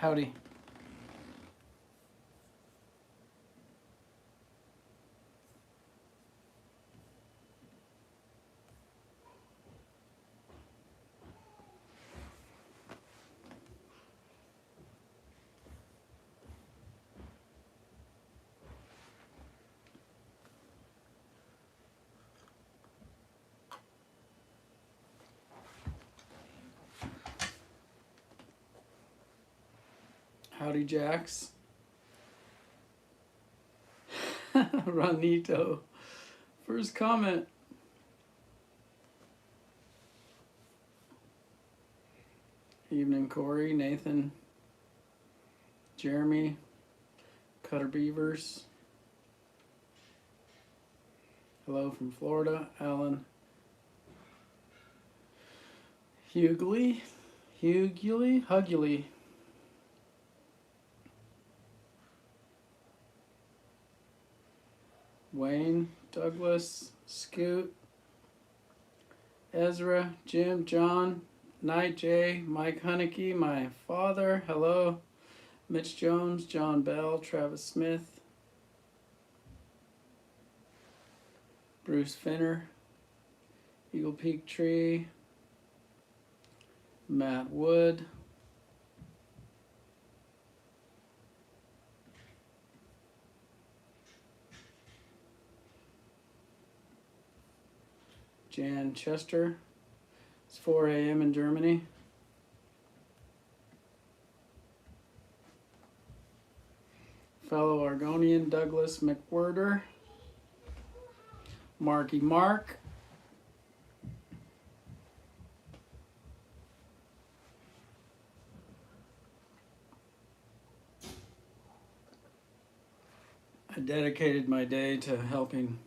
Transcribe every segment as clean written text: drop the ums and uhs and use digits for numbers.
Howdy. Howdy, Jax. Ronito. First comment. Evening, Corey, Nathan, Jeremy, Cutter Beavers. Hello from Florida, Alan. Hughley, Hughley. Wayne, Douglas, Scoot, Ezra, Jim, John, Night J, Mike Hunnicky, my father, hello, Mitch Jones, John Bell, Travis Smith, Bruce Finner, Eagle Peak Tree, Matt Wood, Jan Chester. It's 4 a.m. in Germany. Fellow Argonian Douglas McWhirter. Marky Mark. I dedicated my day to helping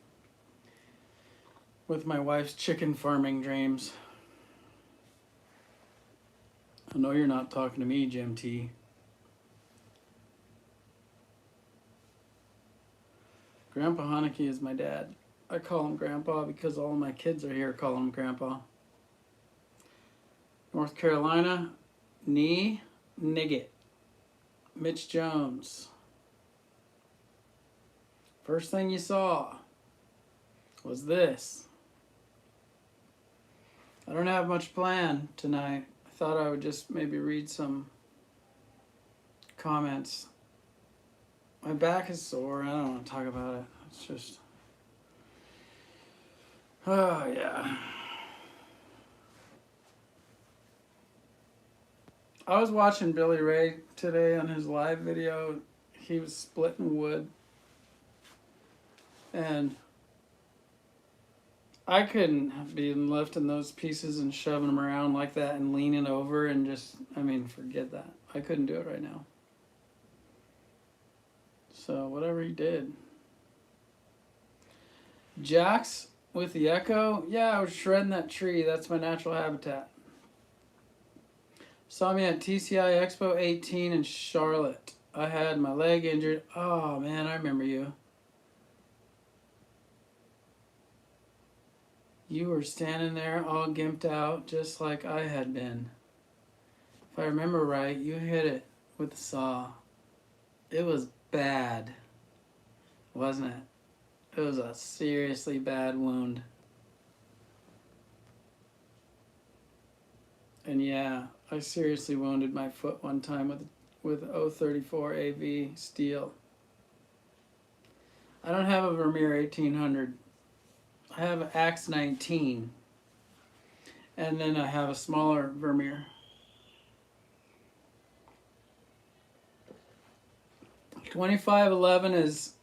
with my wife's chicken farming dreams. I know you're not talking to me, Jim T. Grandpa Haneke is my dad. I call him Grandpa because all my kids are here call him Grandpa. North Carolina, Nee Niggett. Mitch Jones. First thing you saw was this. I don't have much planned tonight. I thought I would just maybe read some comments. My back is sore. I don't want to talk about it. It's just... oh, yeah. I was watching Billy Ray today on his live video. He was splitting wood. And I couldn't be lifting those pieces and shoving them around like that and leaning over and just, I mean, forget that. I couldn't do it right now. So whatever he did. Jax with the Echo. Yeah, I was shredding that tree. That's my natural habitat. Saw me at TCI Expo 18 in Charlotte. I had my leg injured. Oh man, I remember you. You were standing there all gimped out just like I had been. If I remember right, you hit it with the saw. It was bad, wasn't it? It was a seriously bad wound. And yeah, I seriously wounded my foot one time with 034 AV steel. I don't have a Vermeer 1800. I have an Axe 19, and then I have a smaller Vermeer. 2511 is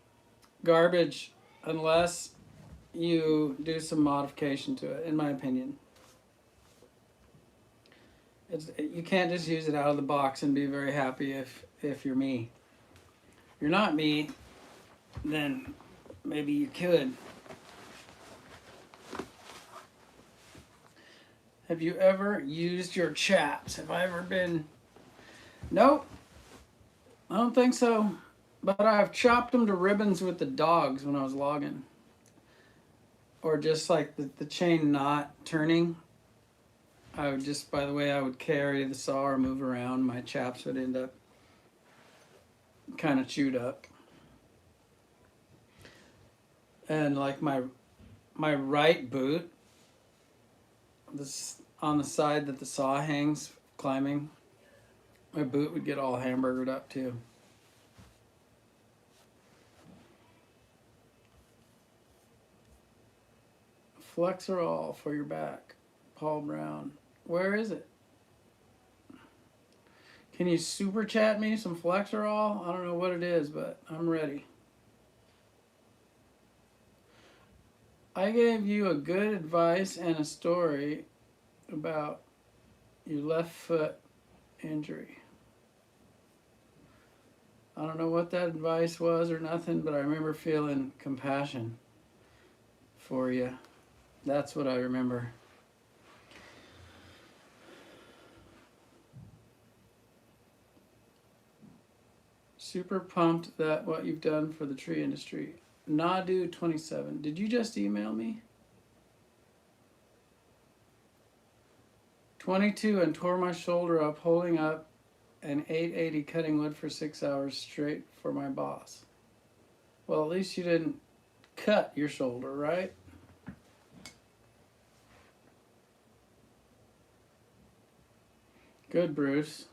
garbage unless you do some modification to it, in my opinion. You can't just use it out of the box and be very happy if you're me. If you're not me, then maybe you could. Have you ever used your chaps? Have I ever been... Nope. I don't think so. But I've chopped them to ribbons with the dogs when I was logging. Or just like the chain not turning. I would just, by the way I would carry the saw or move around, my chaps would end up kind of chewed up. And like my right boot, this on the side that the saw hangs climbing, my boot would get all hamburgered up too. Flexerol for your back. Paul Brown. Where is it? Can you super chat me some Flexerol? I don't know what it is, but I'm ready. I gave you a good advice and a story about your left foot injury. I don't know what that advice was or nothing, but I remember feeling compassion for you. That's what I remember. Super pumped that what you've done for the tree industry. Nadu27. Did you just email me? 22 and tore my shoulder up holding up an 880 cutting wood for 6 hours straight for my boss. Well, at least you didn't cut your shoulder, right? Good, Bruce.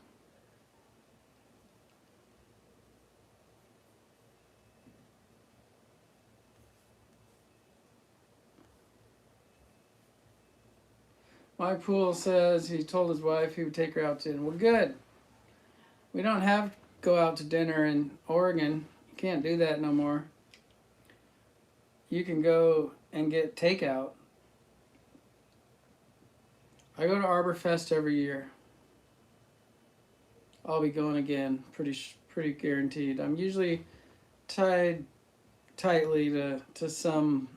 My pool says he told his wife he would take her out to dinner. Well, good. We don't have to go out to dinner in Oregon. You can't do that no more. You can go and get takeout. I go to ArborFest every year. I'll be going again, pretty guaranteed. I'm usually tied tightly to some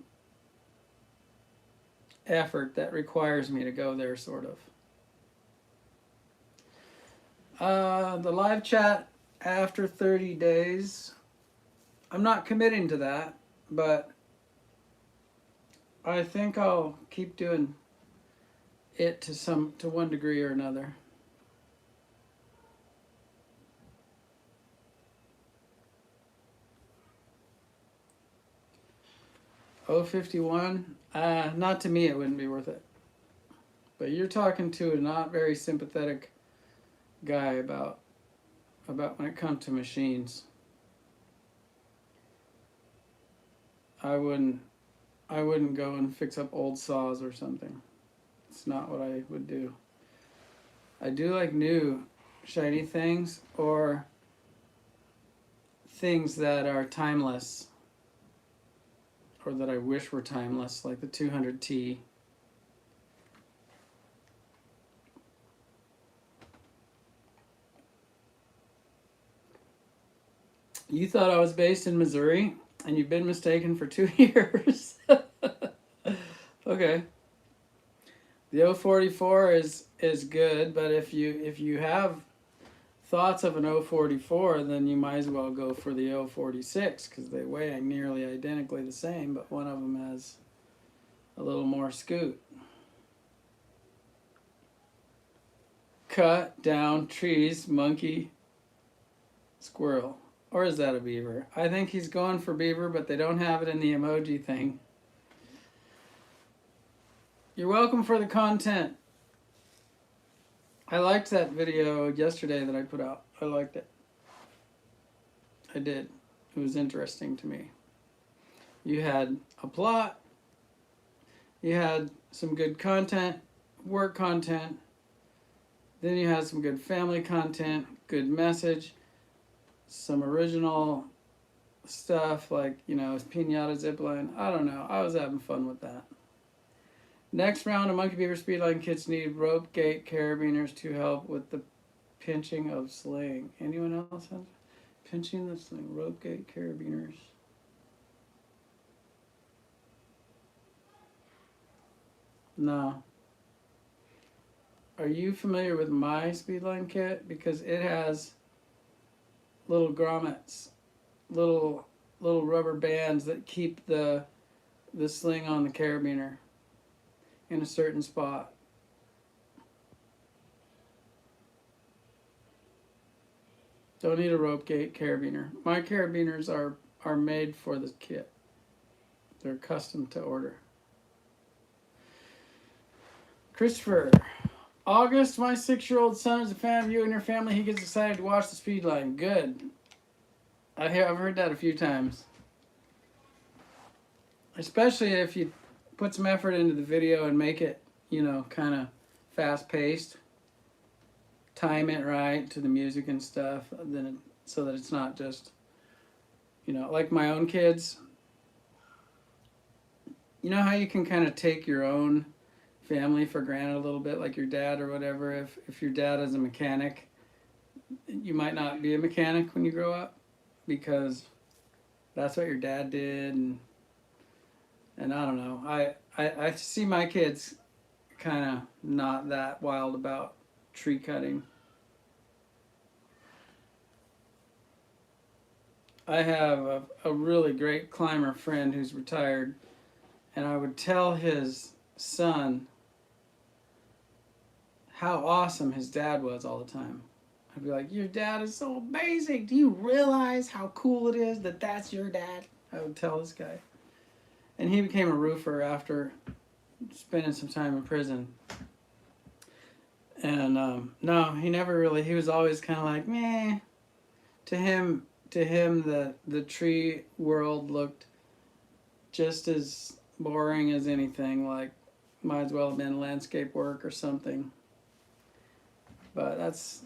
effort that requires me to go there, sort of. The live chat after 30 days, I'm not committing to that, but I think I'll keep doing it to one degree or another. O51, not to me, it wouldn't be worth it. But you're talking to a not very sympathetic guy about when it comes to machines. I wouldn't go and fix up old saws or something. It's not what I would do. I do like new shiny things or things that are timeless or that I wish were timeless, like the 200T. You thought I was based in Missouri, and you've been mistaken for 2 years. Okay. The 044 is good, but if you have thoughts of an 044, then you might as well go for the 046 because they weigh nearly identically the same, but one of them has a little more scoot. Cut down trees, monkey, squirrel. Or is that a beaver? I think he's going for beaver, but they don't have it in the emoji thing. You're welcome for the content. I liked that video yesterday that I put out. I liked it. I did. It was interesting to me. You had a plot. You had some good content, work content. Then you had some good family content, good message, some original stuff like, Pinata Zipline. I don't know. I was having fun with that. Next round of Monkey Beaver Speedline kits need rope gate carabiners to help with the pinching of sling. Anyone else have pinching the sling? Rope gate carabiners. No. Are you familiar with my Speedline kit? Because it has little grommets, little rubber bands that keep the sling on the carabiner in a certain spot. Don't need a rope gate carabiner. My carabiners are made for the kit. They're custom to order. Christopher, August, my 6-year-old son is a fan of you and your family. He gets excited to watch the speed line. Good. I've heard that a few times. Especially if you put some effort into the video and make it, kind of fast-paced. Time it right to the music and stuff, so that it's not just, like my own kids. You know how you can kind of take your own family for granted a little bit, like your dad or whatever. If your dad is a mechanic, you might not be a mechanic when you grow up because that's what your dad did, and I don't know. I see my kids kind of not that wild about tree cutting. I have a really great climber friend who's retired, and I would tell his son how awesome his dad was all the time. I'd be like, your dad is so amazing. Do you realize how cool it is that that's your dad? I would tell this guy. And he became a roofer after spending some time in prison. And no, he never really, he was always kind of like, meh. To him, the tree world looked just as boring as anything. Like, might as well have been landscape work or something. But that's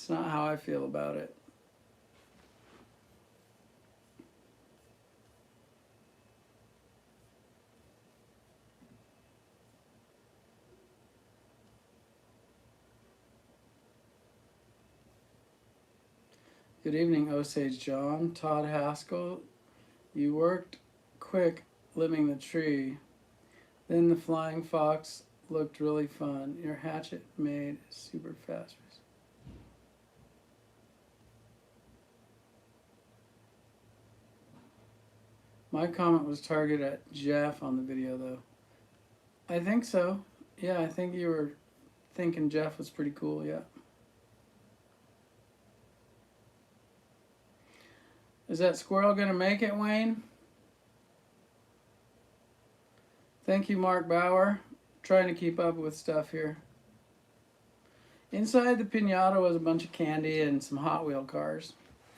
not how I feel about it. Good evening, Osage John. Todd Haskell, you worked quick limbing the tree. Then the flying fox looked really fun. Your hatchet made super fast. My comment was targeted at Jeff on the video, though. I think so. Yeah, I think you were thinking Jeff was pretty cool, yeah. Is that squirrel going to make it, Wayne? Thank you, Mark Bauer. Trying to keep up with stuff here. Inside the piñata was a bunch of candy and some Hot Wheel cars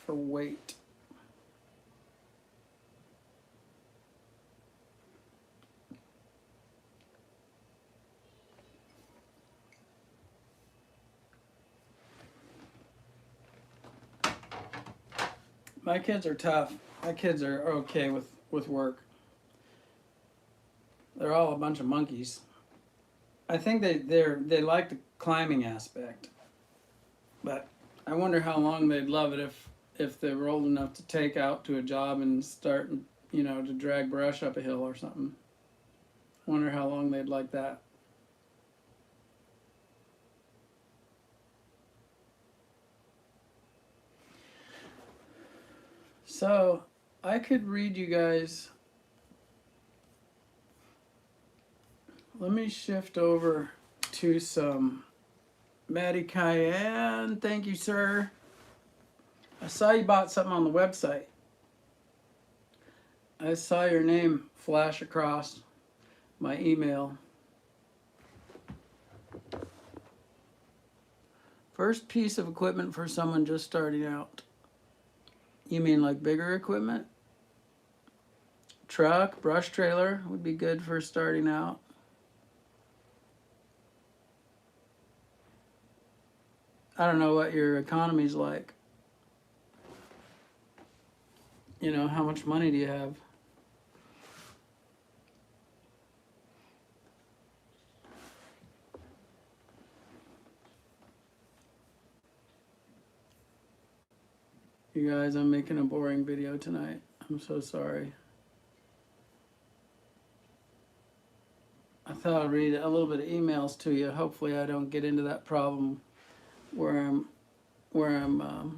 for weight. My kids are tough. My kids are okay with work. They're all a bunch of monkeys. I think they like the climbing aspect, but I wonder how long they'd love it if they were old enough to take out to a job and start, to drag brush up a hill or something. I wonder how long they'd like that. So I could read you guys. Let me shift over to some Maddie Cayenne. Thank you, sir. I saw you bought something on the website. I saw your name flash across my email. First piece of equipment for someone just starting out. You mean like bigger equipment? Truck, brush trailer would be good for starting out. I don't know what your economy's like. How much money do you have? You guys, I'm making a boring video tonight. I'm so sorry. I thought I'd read a little bit of emails to you. Hopefully I don't get into that problem where I'm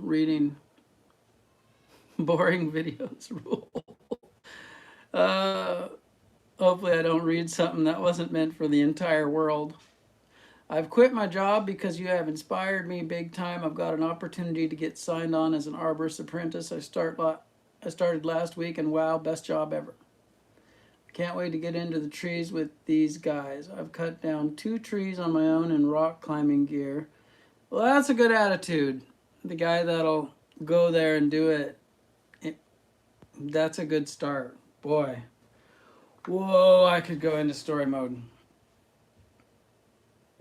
reading boring videos rule. Hopefully I don't read something that wasn't meant for the entire world. I've quit my job because you have inspired me big time. I've got an opportunity to get signed on as an arborist apprentice. I started last week, and wow, best job ever. Can't wait to get into the trees with these guys. I've cut down 2 trees on my own in rock climbing gear. Well, that's a good attitude. The guy that'll go there and do it, that's a good start. Boy. Whoa, I could go into story mode.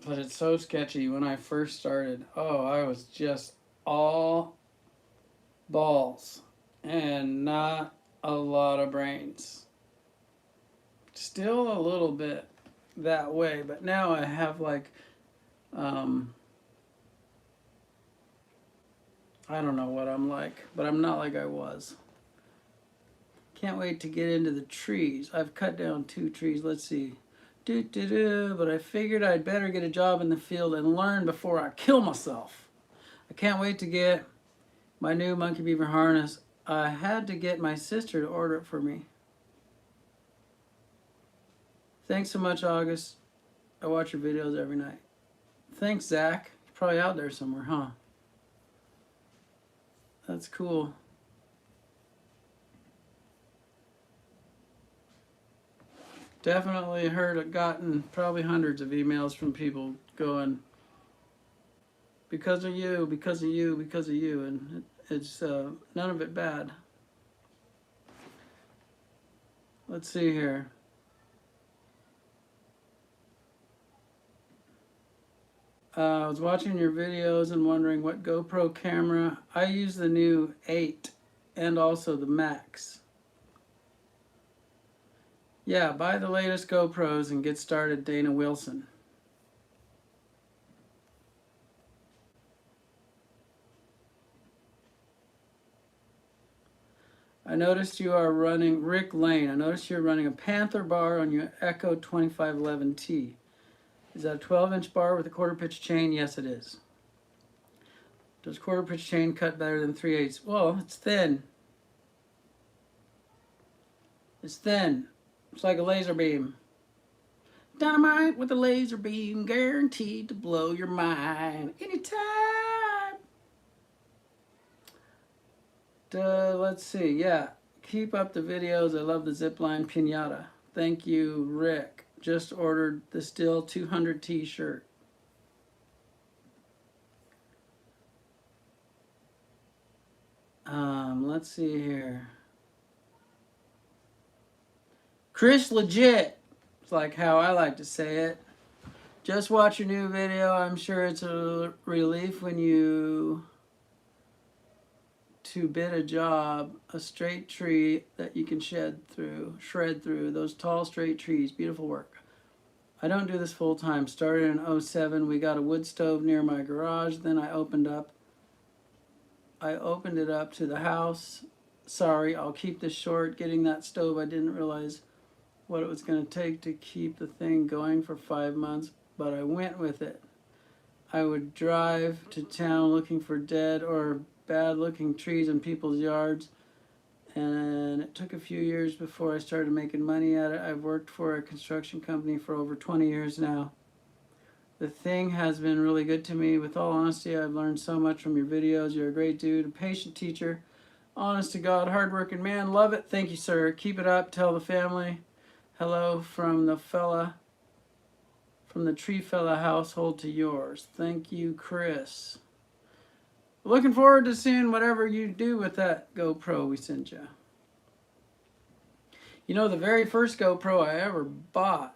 But it's so sketchy. When I first started, oh, I was just all balls and not a lot of brains. Still a little bit that way, but now I have like, I don't know what I'm like, but I'm not like I was. Can't wait to get into the trees. I've cut down 2 trees. Let's see. But I figured I'd better get a job in the field and learn before I kill myself. I can't wait to get my new monkey beaver harness. I had to get my sister to order it for me. Thanks so much, August. I watch your videos every night. Thanks, Zach. You're probably out there somewhere, huh? That's cool. Definitely gotten probably hundreds of emails from people going, because of you, because of you, because of you, and it's none of it bad. Let's see here. I was watching your videos and wondering what GoPro camera. I use the new 8 and also the Max. Yeah, buy the latest GoPros and get started, Dana Wilson. I noticed you are running, Rick Lane, I noticed you're running a Panther bar on your Echo 2511T. Is that a 12-inch bar with a quarter pitch chain? Yes, it is. Does quarter pitch chain cut better than 3/8? Well, it's thin. It's thin. It's like a laser beam. Dynamite with a laser beam, guaranteed to blow your mind anytime. Let's see. Yeah, keep up the videos. I love the zipline pinata. Thank you, Rick. Just ordered the Still 200 t-shirt. Let's see here. Chris Legit. It's like how I like to say it. Just watch your new video. I'm sure it's a relief when you to bid a job, a straight tree that you can shred through. Those tall straight trees. Beautiful work. I don't do this full time. Started in 07. We got a wood stove near my garage. Then I opened it up to the house. Sorry, I'll keep this short. Getting that stove, I didn't realize what it was going to take to keep the thing going for 5 months, but I went with it. I would drive to town looking for dead or bad looking trees in people's yards, and it took a few years before I started making money at it. I've worked for a construction company for over 20 years now. The thing has been really good to me. With all honesty, I've learned so much from your videos. You're a great dude, a patient teacher, honest to God, hardworking man. Love it. Thank you, sir. Keep it up. Tell the family hello from the Tree Fella household to yours. Thank you, Chris. Looking forward to seeing whatever you do with that GoPro we sent you. You know, the very first GoPro I ever bought,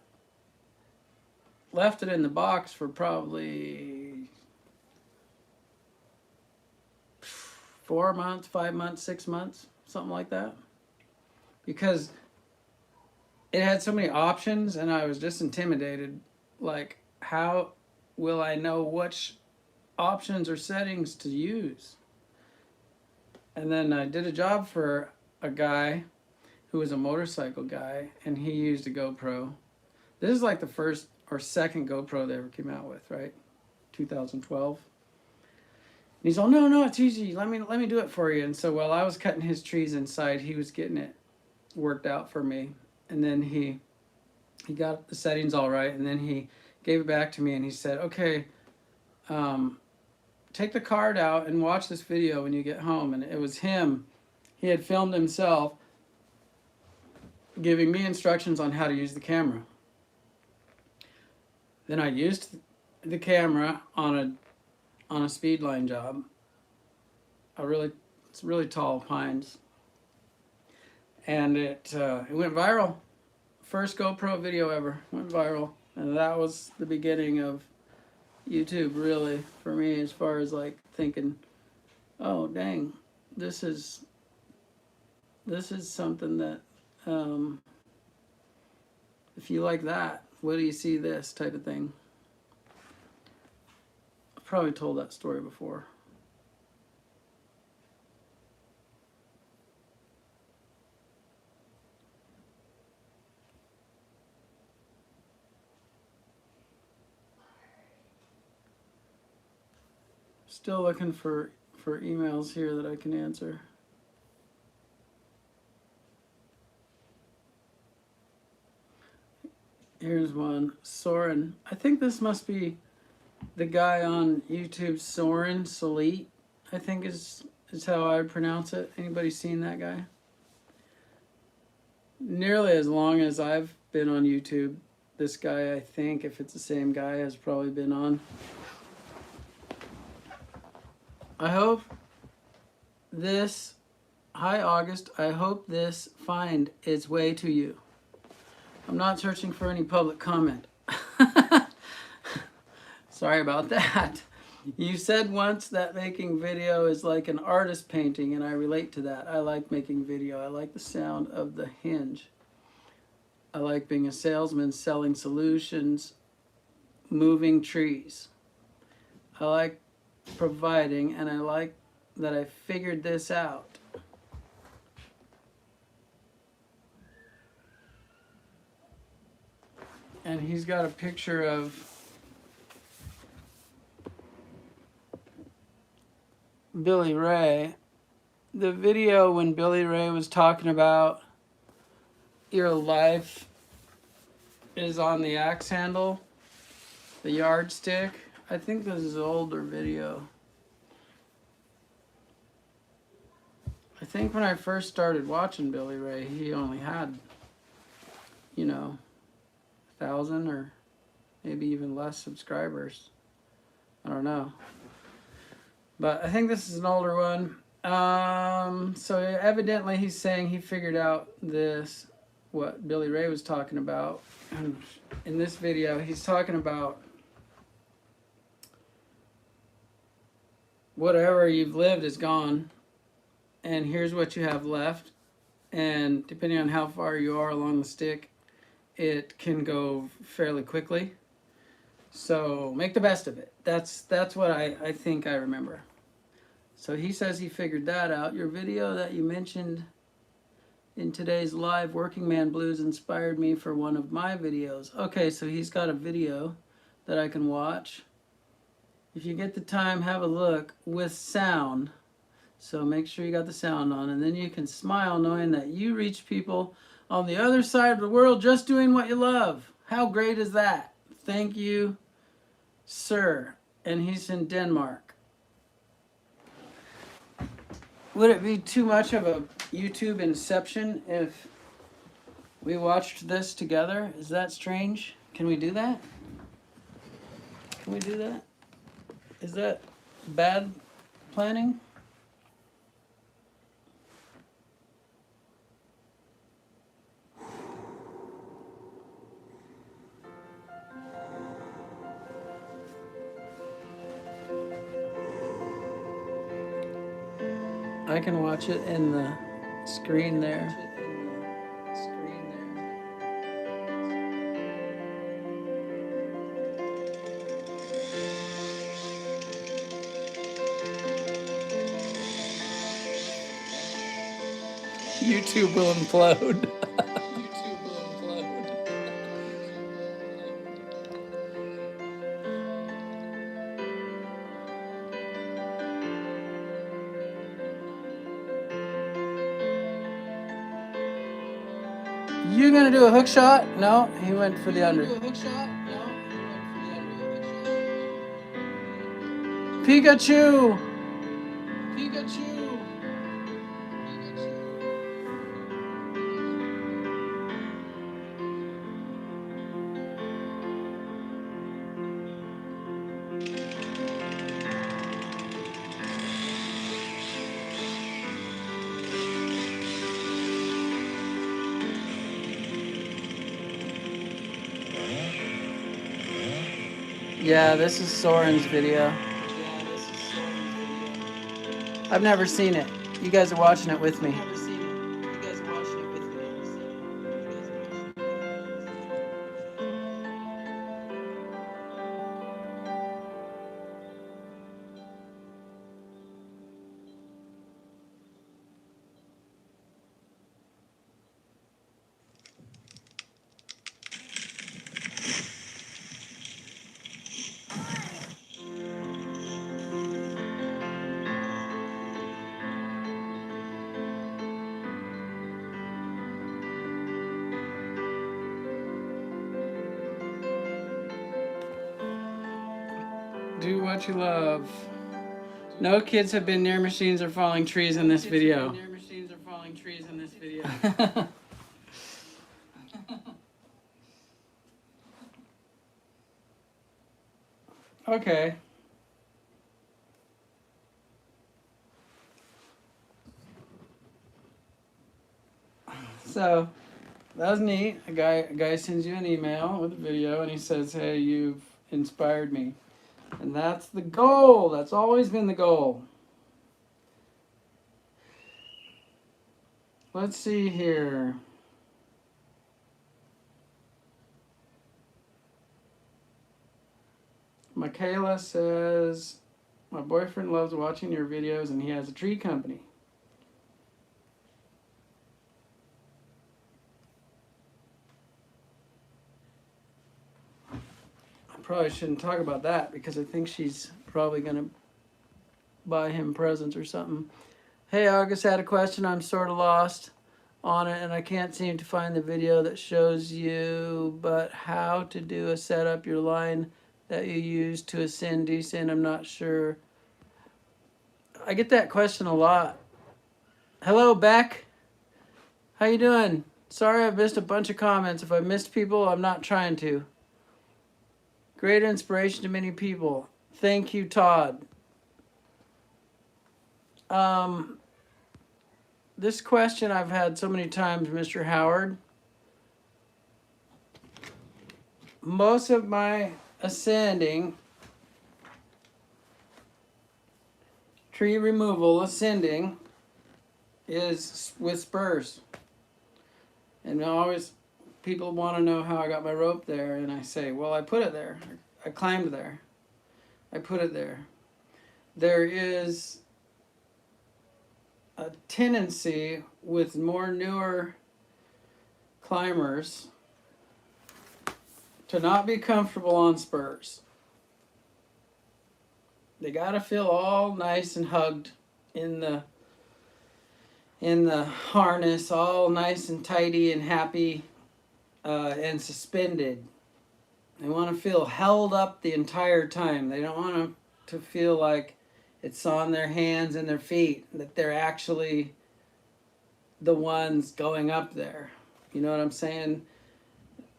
left it in the box for probably 4 months, 5 months, 6 months, something like that. Because it had so many options and I was just intimidated. Like, how will I know which options or settings to use? And then I did a job for a guy who was a motorcycle guy, and he used a GoPro. This is like the first or second GoPro they ever came out with, right? 2012. And he's all, no, it's easy. Let me do it for you. And so while I was cutting his trees inside, he was getting it worked out for me. And then he got the settings all right, and then he gave it back to me, and he said, okay, take the card out and watch this video when you get home. And it was him. He had filmed himself giving me instructions on how to use the camera. Then I used the camera on a speedline job. It's really tall pines, and it went viral. First GoPro video ever went viral, and that was the beginning of YouTube, really, for me, as far as like thinking, oh dang, this is something that if you like that, what do you see this type of thing. I've probably told that story before. Still looking for emails here that I can answer. Here's one. Soren. I think this must be the guy on YouTube, Soren Salit, I think is how I pronounce it. Anybody seen that guy? Nearly as long as I've been on YouTube, this guy, I think, if it's the same guy, has probably been on. I hope this, hi August, I hope this find its way to you. I'm not searching for any public comment. Sorry about that. You said once that making video is like an artist painting, and I relate to that. I like making video. I like the sound of the hinge. I like being a salesman selling solutions, moving trees. I like providing, and I like that I figured this out. And he's got a picture of Billy Ray. The video when Billy Ray was talking about your life is on the axe handle, the yardstick. I think this is an older video. I think when I first started watching Billy Ray, he only had, 1,000 or maybe even less subscribers. I don't know. But I think this is an older one. So evidently he's saying he figured out this, what Billy Ray was talking about. And in this video, he's talking about whatever you've lived is gone, and here's what you have left. And depending on how far you are along the stick, it can go fairly quickly. So make the best of it. That's what I think I remember. So he says he figured that out. Your video that you mentioned in today's live, Working Man Blues, inspired me for one of my videos. Okay, so he's got a video that I can watch. If you get the time, have a look with sound. So make sure you got the sound on, and then you can smile knowing that you reach people on the other side of the world just doing what you love. How great is that? Thank you, sir. And he's in Denmark. Would it be too much of a YouTube inception if we watched this together? Is that strange? Can we do that? Can we do that? Is that bad planning? I can watch it in the screen there. YouTube will implode. You gonna do a hook shot? No, he went for the under. Pikachu! Pikachu! Yeah, this is Soren's video. I've never seen it. You guys are watching it with me. Do what you love. No kids have been near machines or falling trees in this video. Okay. So that was neat. A guy sends you an email with a video and he says, "Hey, you've inspired me." And that's the goal. That's always been the goal. Let's see here. Michaela says, "My boyfriend loves watching your videos and he has a tree company." I probably shouldn't talk about that because I think she's probably going to buy him presents or something. Hey, August had a question. I'm sort of lost on it and I can't seem to find the video that shows you, but how to do a setup your line that you use to ascend, descend. I'm not sure. I get that question a lot. Hello, Beck. How you doing? Sorry I've missed a bunch of comments. If I missed people, I'm not trying to. Great inspiration to many people. Thank you, Todd. This question I've had so many times, Mr. Howard. Most of my ascending, tree removal, ascending, is with spurs. And always people want to know how I got my rope there, and I say, well, I put it there. I climbed there. I put it there. There is a tendency with more newer climbers to not be comfortable on spurs. They gotta feel all nice and hugged in the harness, all nice and tidy and happy and suspended. They want to feel held up the entire time. They don't want to feel like it's on their hands and their feet, that they're actually the ones going up there. You know what I'm saying?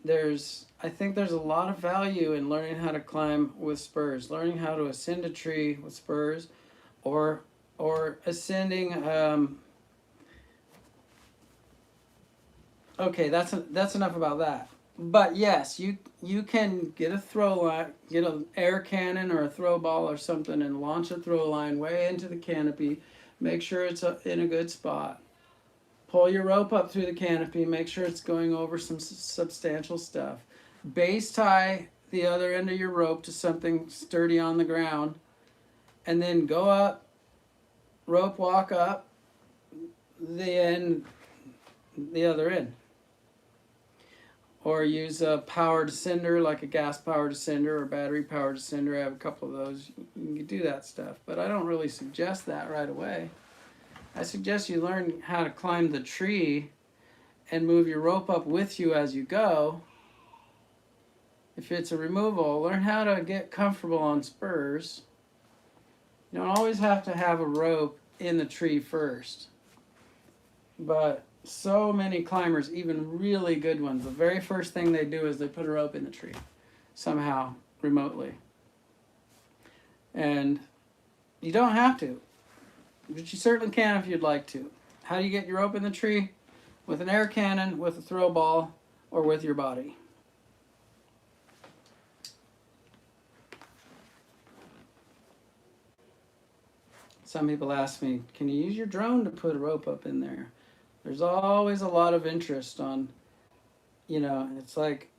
I think there's a lot of value in learning how to climb with spurs, learning how to ascend a tree with spurs, or ascending. Okay, that's enough about that. But yes, you can get a throw line, get an air cannon or a throw ball or something, and launch a throw line way into the canopy. Make sure it's in a good spot. Pull your rope up through the canopy. Make sure it's going over some substantial stuff. Base tie the other end of your rope to something sturdy on the ground, and then go up, rope walk up the other end. Or use a powered ascender, like a gas powered ascender or battery powered ascender. I have a couple of those. You can do that stuff, but I don't really suggest that right away. I suggest you learn how to climb the tree and move your rope up with you as you go. If it's a removal, learn how to get comfortable on spurs. You don't always have to have a rope in the tree first. But so many climbers, even really good ones, the very first thing they do is they put a rope in the tree somehow, remotely. And you don't have to, but you certainly can if you'd like to. How do you get your rope in the tree? With an air cannon, with a throw ball, or with your body. Some people ask me, can you use your drone to put a rope up in there? There's always a lot of interest on, it's like,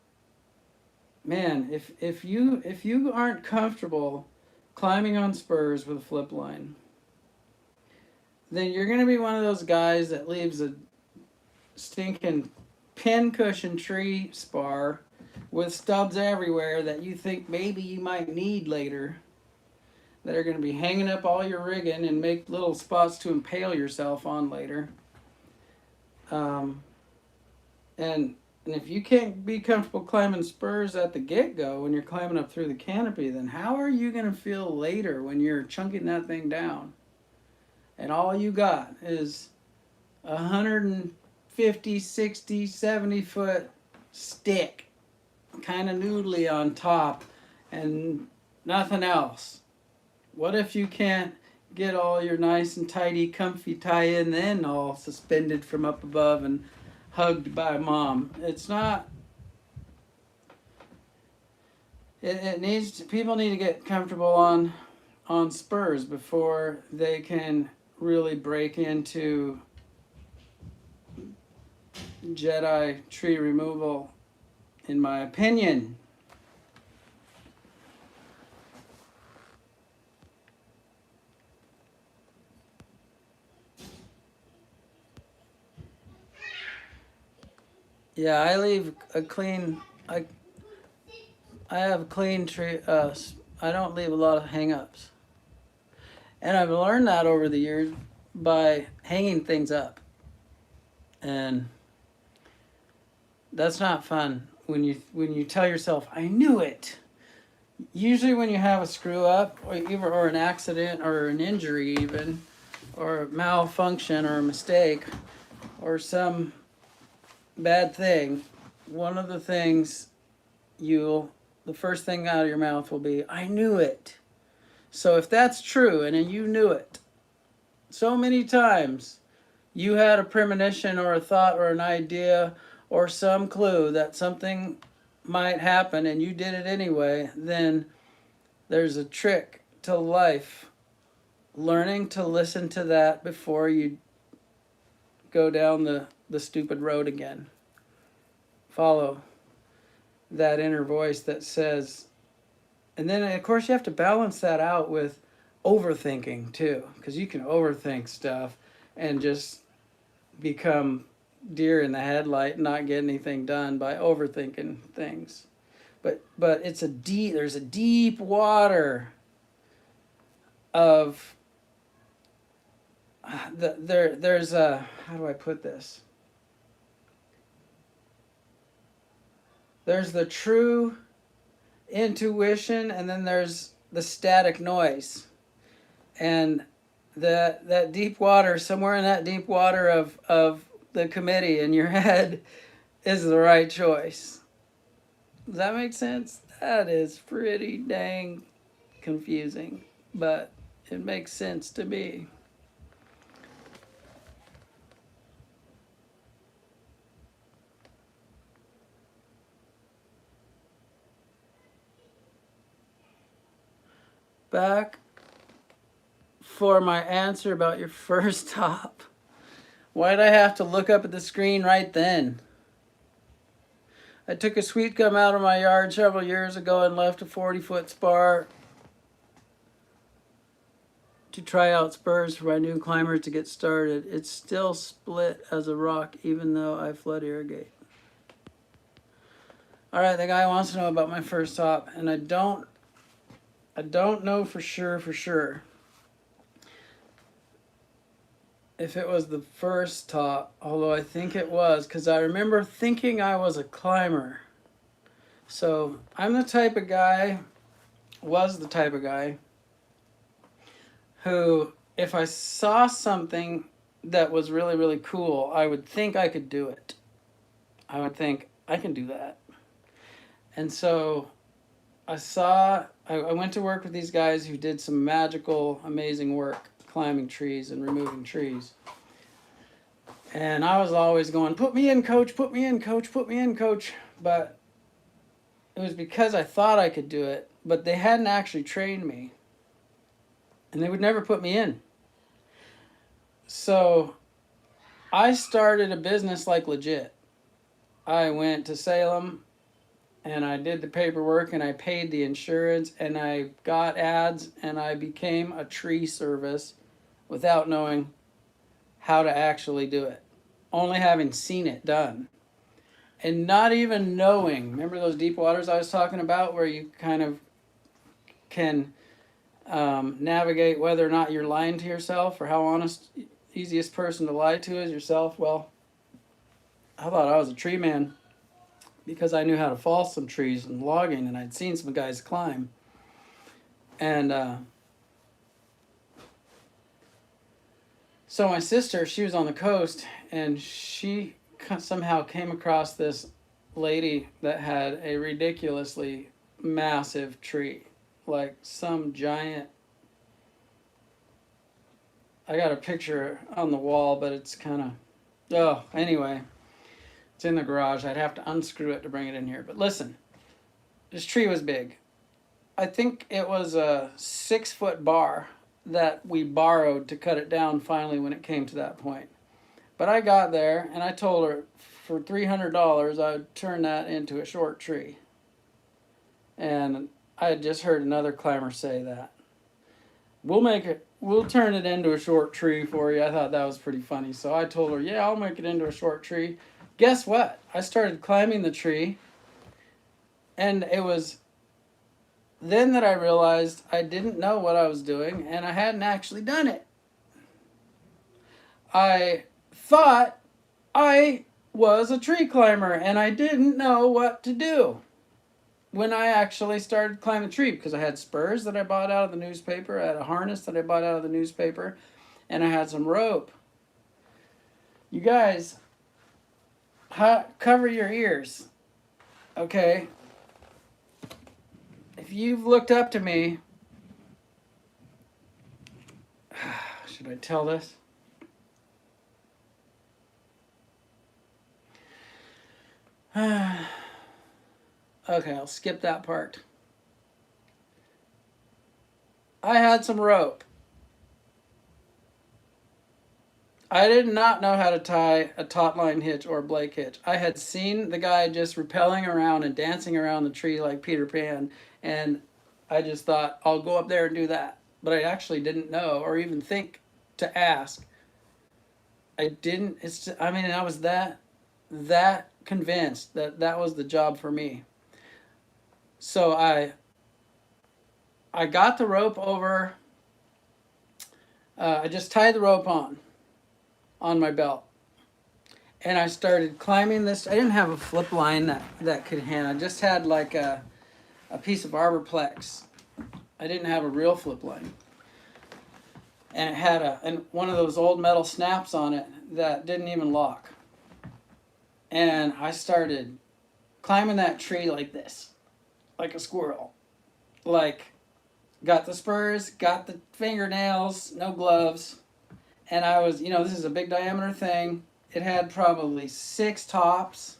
man, if you aren't comfortable climbing on spurs with a flip line, then you're going to be one of those guys that leaves a stinking pincushion tree spar with stubs everywhere that you think maybe you might need later, that are going to be hanging up all your rigging and make little spots to impale yourself on later. And if you can't be comfortable climbing spurs at the get-go when you're climbing up through the canopy, then how are you going to feel later when you're chunking that thing down? And all you got is 150, 60, 70 foot stick, kind of noodly on top, and nothing else. What if you can't get all your nice and tidy, comfy tie-in then all suspended from up above and hugged by mom? It's not. It needs to, people need to get comfortable on spurs before they can really break into Jedi tree removal, in my opinion. Yeah, I leave a clean. I have a clean tree. I don't leave a lot of hang-ups, and I've learned that over the years by hanging things up, and that's not fun when you tell yourself, I knew it. Usually when you have a screw up or an accident or an injury even, or a malfunction or a mistake or some bad thing, one of the things the first thing out of your mouth will be, I knew it. So if that's true and then you knew it so many times, you had a premonition or a thought or an idea or some clue that something might happen and you did it anyway, then there's a trick to life. Learning to listen to that before you go down the stupid road again. Follow that inner voice that says, and then of course you have to balance that out with overthinking too, because you can overthink stuff and just become deer in the headlight and not get anything done by overthinking things. But there's a deep water of there's a, how do I put this? There's the true intuition, and then there's the static noise. And that deep water, somewhere in that deep water of the committee in your head, is the right choice. Does that make sense? That is pretty dang confusing, but it makes sense to me. Back for my answer about your first top. Why'd I have to look up at the screen right then? I took a sweet gum out of my yard several years ago and left a 40-foot spar to try out spurs for my new climbers to get started. It's still split as a rock even though I flood irrigate. All right, the guy wants to know about my first top, and I don't know for sure if it was the first top, although I think it was, because I remember thinking I was a climber. So I'm the type of guy, was the type of guy, who, if I saw something that was really, really cool, I would think I could do it. I would think, I can do that. And so I went to work with these guys who did some magical, amazing work climbing trees and removing trees. And I was always going, put me in, coach, put me in, coach, put me in, coach. But it was because I thought I could do it, but they hadn't actually trained me. And they would never put me in. So I started a business like legit. I went to Salem and I did the paperwork and I paid the insurance and I got ads and I became a tree service without knowing how to actually do it, only having seen it done. And not even knowing, remember those deep waters I was talking about where you kind of can navigate whether or not you're lying to yourself or how honest, easiest person to lie to is yourself? Well, I thought I was a tree man because I knew how to fall some trees and logging, and I'd seen some guys climb. And so my sister, she was on the coast, and she somehow came across this lady that had a ridiculously massive tree, like some giant. I got a picture on the wall, but it's kind of, oh, anyway, it's in the garage. I'd have to unscrew it to bring it in here. But listen, this tree was big. I think it was a 6-foot bar that we borrowed to cut it down finally when it came to that point. But I got there and I told her for $300 I would turn that into a short tree. And I had just heard another climber say that. We'll turn it into a short tree for you. I thought that was pretty funny. So I told her, yeah, I'll make it into a short tree. Guess what? I started climbing the tree, and it was then that I realized I didn't know what I was doing and I hadn't actually done it. I thought I was a tree climber and I didn't know what to do when I actually started climbing the tree, because I had spurs that I bought out of the newspaper, I had a harness that I bought out of the newspaper, and I had some rope. You guys, cover your ears, okay? If you've looked up to me, should I tell this? Okay, I'll skip that part. I had some rope. I did not know how to tie a taut line hitch or a Blake hitch. I had seen the guy just rappelling around and dancing around the tree like Peter Pan, and I just thought, I'll go up there and do that. But I actually didn't know or even think to ask. I didn't, I was that convinced that that was the job for me. So I got the rope over, I just tied the rope on my belt. And I started climbing this. I didn't have a flip line that could handle. I just had like a piece of Arborplex. I didn't have a real flip line. And it had one of those old metal snaps on it that didn't even lock. And I started climbing that tree like this, like a squirrel. Like, got the spurs, got the fingernails, no gloves. And I was, this is a big diameter thing. It had probably 6 tops.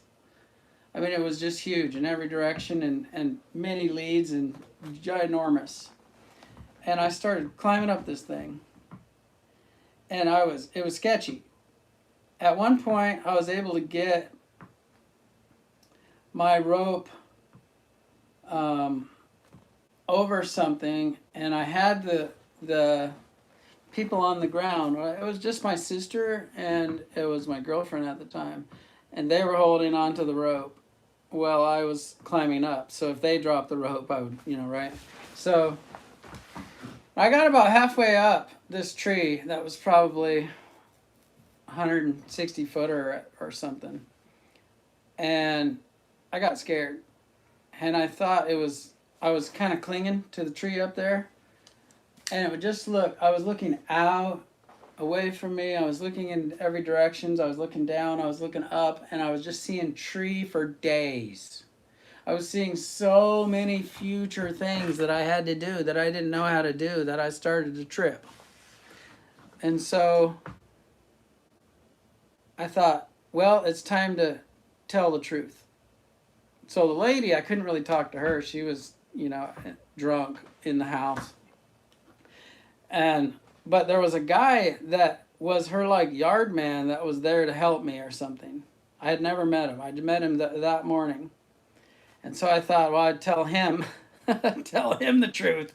I mean, it was just huge in every direction and many leads and ginormous. And I started climbing up this thing. And it was sketchy. At one point, I was able to get my rope over something, and I had the people on the ground. It was just my sister and it was my girlfriend at the time, and they were holding onto the rope while I was climbing up. So if they dropped the rope, I would, right? So I got about halfway up this tree that was probably 160 foot or something, and I got scared, and I thought I was kind of clinging to the tree up there, and it would just look, I was looking out, away from me, I was looking in every direction, I was looking down, I was looking up, and I was just seeing tree for days. I was seeing so many future things that I had to do that I didn't know how to do, that I started to trip. And so I thought, well, it's time to tell the truth. So the lady, I couldn't really talk to her. She was, drunk in the house. But there was a guy that was her like yard man that was there to help me or something. I had never met him. I met him that morning. And so I thought, well, I'd tell him, tell him the truth.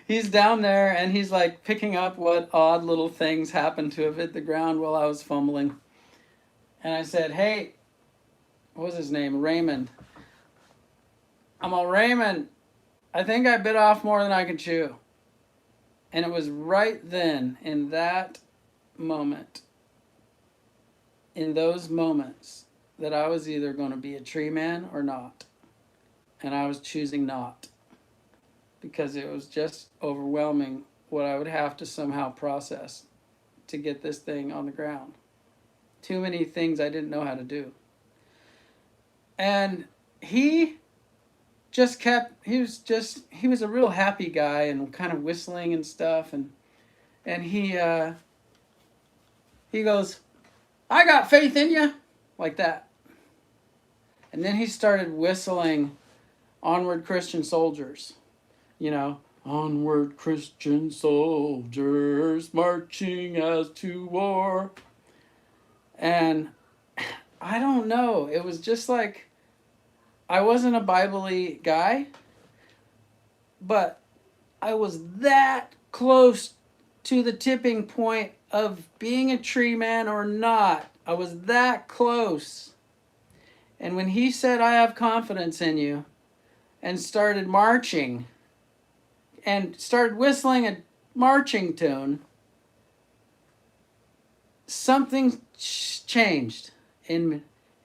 He's down there and he's like picking up what odd little things happened to have hit the ground while I was fumbling. And I said, hey, what was his name? Raymond. I'm all, Raymond, I think I bit off more than I can chew. And it was right then, in that moment, in those moments, that I was either going to be a tree man or not. And I was choosing not. Because it was just overwhelming what I would have to somehow process to get this thing on the ground. Too many things I didn't know how to do. And he just kept, he was a real happy guy and kind of whistling and stuff. And he goes, I got faith in you, like that. And then he started whistling Onward Christian Soldiers. Onward Christian soldiers marching as to war. And I don't know, it was just like, I wasn't a Bible-y guy, but I was that close to the tipping point of being a tree man or not. I was that close. And when he said, I have confidence in you, and started marching, and started whistling a marching tune, something changed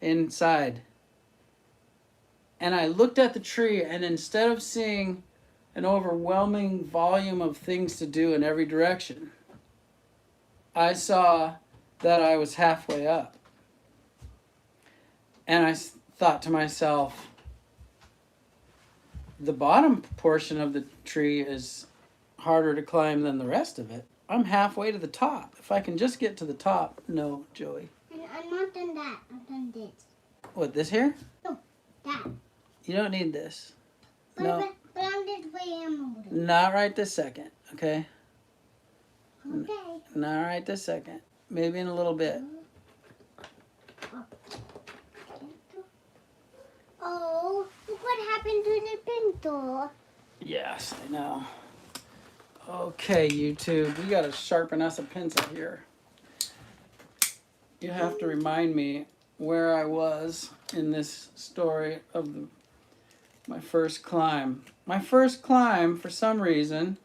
inside. And I looked at the tree, and instead of seeing an overwhelming volume of things to do in every direction, I saw that I was halfway up. And I thought to myself, the bottom portion of the tree is harder to climb than the rest of it. I'm halfway to the top. If I can just get to the top. No, Joey. I'm not done that. I've done this. What, this here? No, that. You don't need this. But I'm this way. Not right this second, okay? Okay. Not right this second. Maybe in a little bit. Oh, look what happened to the pinto. Yes, I know. Okay, YouTube, we gotta sharpen us a pencil here. You have to remind me where I was in this story of my first climb. My first climb, for some reason,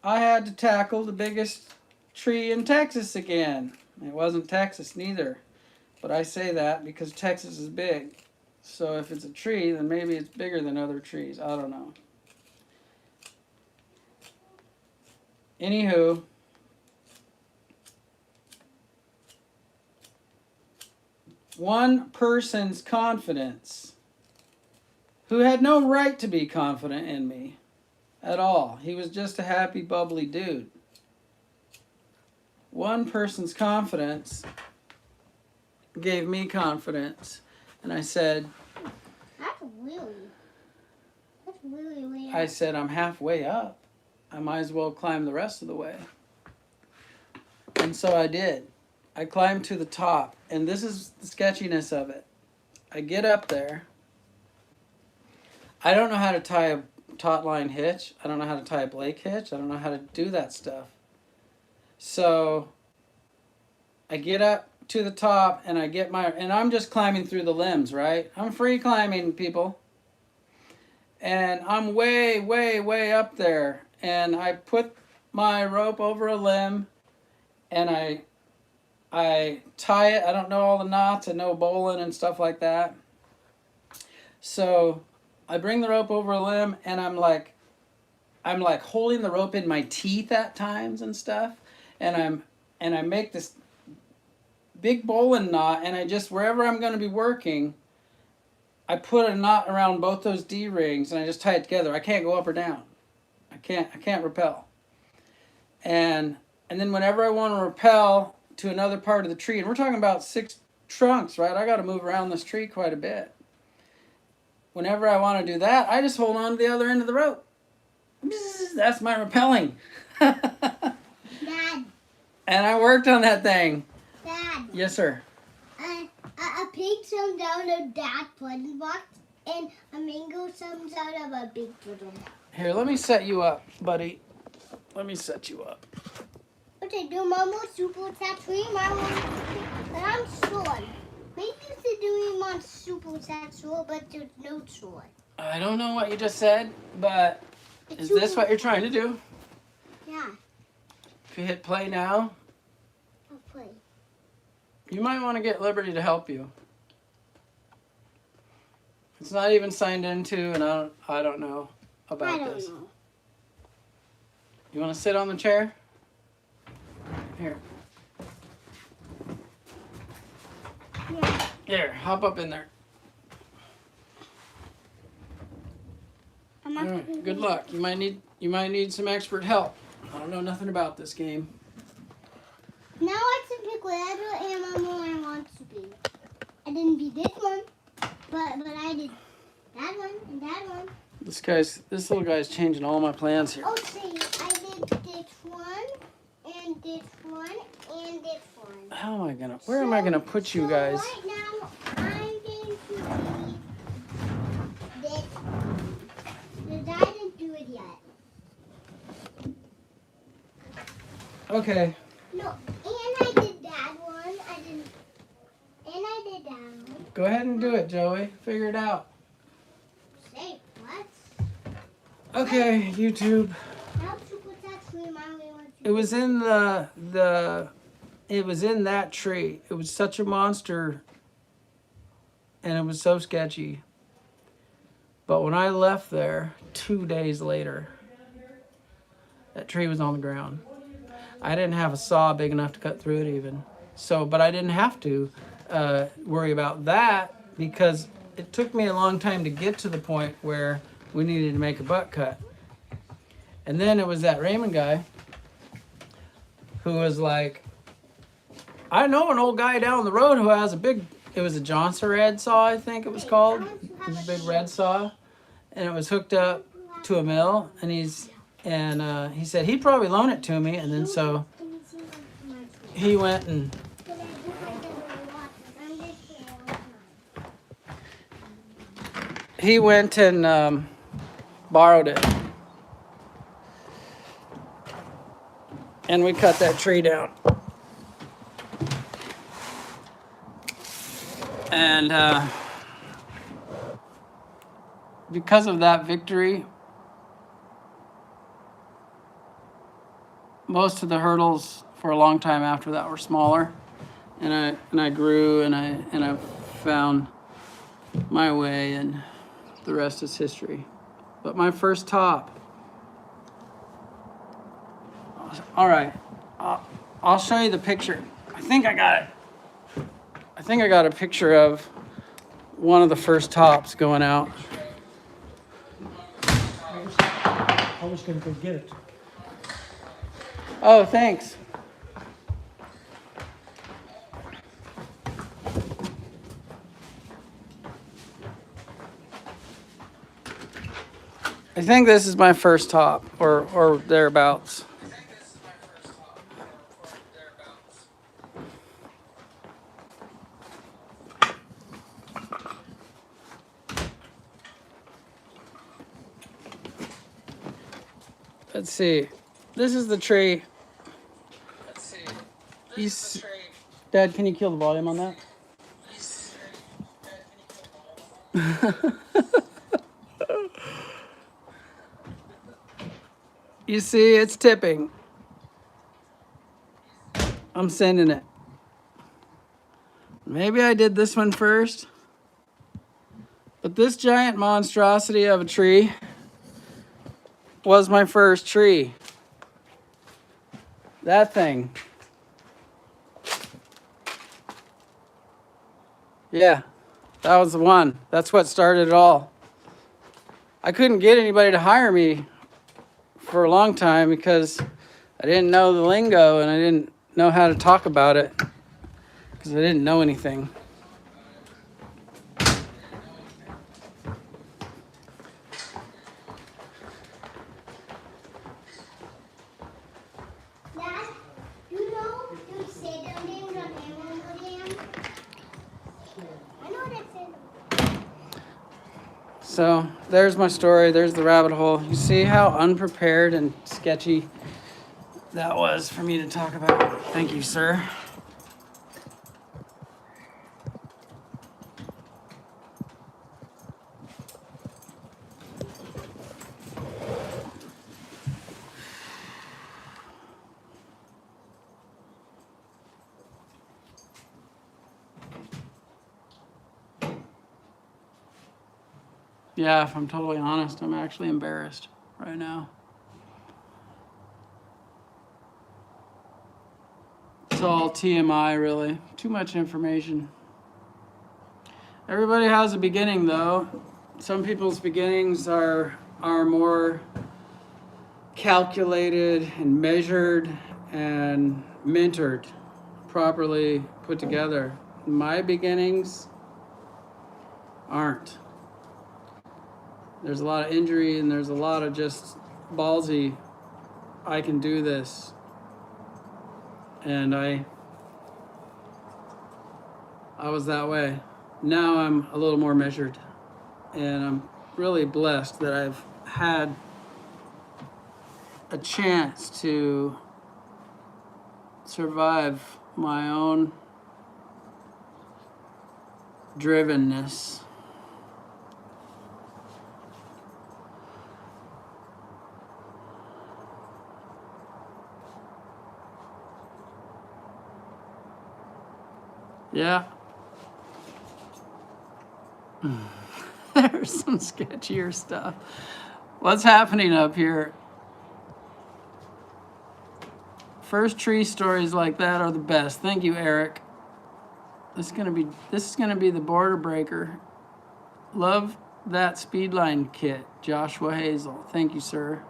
I had to tackle the biggest tree in Texas again. It wasn't Texas neither, but I say that because Texas is big. So if it's a tree, then maybe it's bigger than other trees. I don't know. Anywho, one person's confidence, who had no right to be confident in me at all. He was just a happy, bubbly dude. One person's confidence gave me confidence. And I said, That's really weird. I said, I'm halfway up. I might as well climb the rest of the way. And so I did. I climbed to the top. And this is the sketchiness of it. I get up there. I don't know how to tie a taut line hitch. I don't know how to tie a Blake hitch. I don't know how to do that stuff. So I get up to the top and I get and I'm just climbing through the limbs, right? I'm free climbing, people. And I'm way, way, way up there. And I put my rope over a limb and I tie it. I don't know all the knots. I know bowling and stuff like that. So I bring the rope over a limb and I'm like I'm like holding the rope in my teeth at times and stuff, and I make this big bowline knot, and I just, wherever I'm going to be working, I put a knot around both those D rings and I just tie it together. I can't go up or down. I can't rappel. And then whenever I want to rappel to another part of the tree, and we're talking about 6 trunks, right? I got to move around this tree quite a bit. Whenever I want to do that, I just hold on to the other end of the rope. That's my rappelling. Dad. And I worked on that thing. Dad. Yes, sir. A pig comes out of that pudding box, and a mango comes out of a big pudding box. Here, let me set you up, buddy. Let me set you up. Okay, do Mama super tattoo, Mama. But I'm sure. Maybe you should do him on super tattoo, but there's no sword. I don't know what you just said, but is this what you're trying to do? Yeah, If you hit play now, I'll play. you might want to get Liberty to help you. It's not even signed into, and I don't know about I don't this. know. You want to sit on the chair? Here. Yeah. Here, hop up in there. I'm All not right, good luck. You might need some expert help. I don't know nothing about this game. Now I can pick whatever animal I want to be. I didn't be this one, but I did that one and that one. This little guy's changing all my plans here. Oh, see, I did this one and this one and this one. How am I gonna? Where am I gonna put you guys? Right now, I'm going to be this. Because I didn't do it yet. Okay. No, and I did that one. And I did that one. Go ahead and do it, Joey. Figure it out. Say what? Okay, YouTube. How to put that tree in my way? It was in it was in that tree. It was such a monster, and it was so sketchy. But when I left there 2 days later, that tree was on the ground. I didn't have a saw big enough to cut through it even. So, but I didn't have to worry about that because it took me a long time to get to the point where we needed to make a butt cut. And then it was that Raymond guy who was like, I know an old guy down the road who has it was a Johnson red saw, I think it was called. It was a big red saw. And it was hooked up to a mill. And he said he'd probably loan it to me. And then so he went and borrowed it. And we cut that tree down. And because of that victory, most of the hurdles for a long time after that were smaller, and I grew and I found my way, and the rest is history. But my first top. All right, I'll show you the picture. I think I got a picture of one of the first tops going out. I was going to go get it. Oh, thanks. I think this is my first top, or thereabouts. Let's see. This is the tree. Dad, can you kill the volume on that? You see, it's tipping. I'm sending it. Maybe I did this one first. But this giant monstrosity of a tree was my first tree. That thing. Yeah, that was the one. That's what started it all. I couldn't get anybody to hire me for a long time because I didn't know the lingo and I didn't know how to talk about it because I didn't know anything. Dad, you know you say them names on Amazon Dam? I know that says. So there's my story. There's the rabbit hole. You see how unprepared and sketchy that was for me to talk about. Thank you, sir. Yeah, if I'm totally honest, I'm actually embarrassed right now. It's all TMI, really. Too much information. Everybody has a beginning, though. Some people's beginnings are more calculated and measured and mentored, properly put together. My beginnings aren't. There's a lot of injury and there's a lot of just ballsy, I can do this. And I was that way. Now I'm a little more measured. And I'm really blessed that I've had a chance to survive my own drivenness. Yeah. There's some sketchier stuff. What's happening up here? First tree stories like that are the best. Thank you, Eric. This is gonna be the border breaker. Love that Speedline kit, Joshua Hazel. Thank you, sir.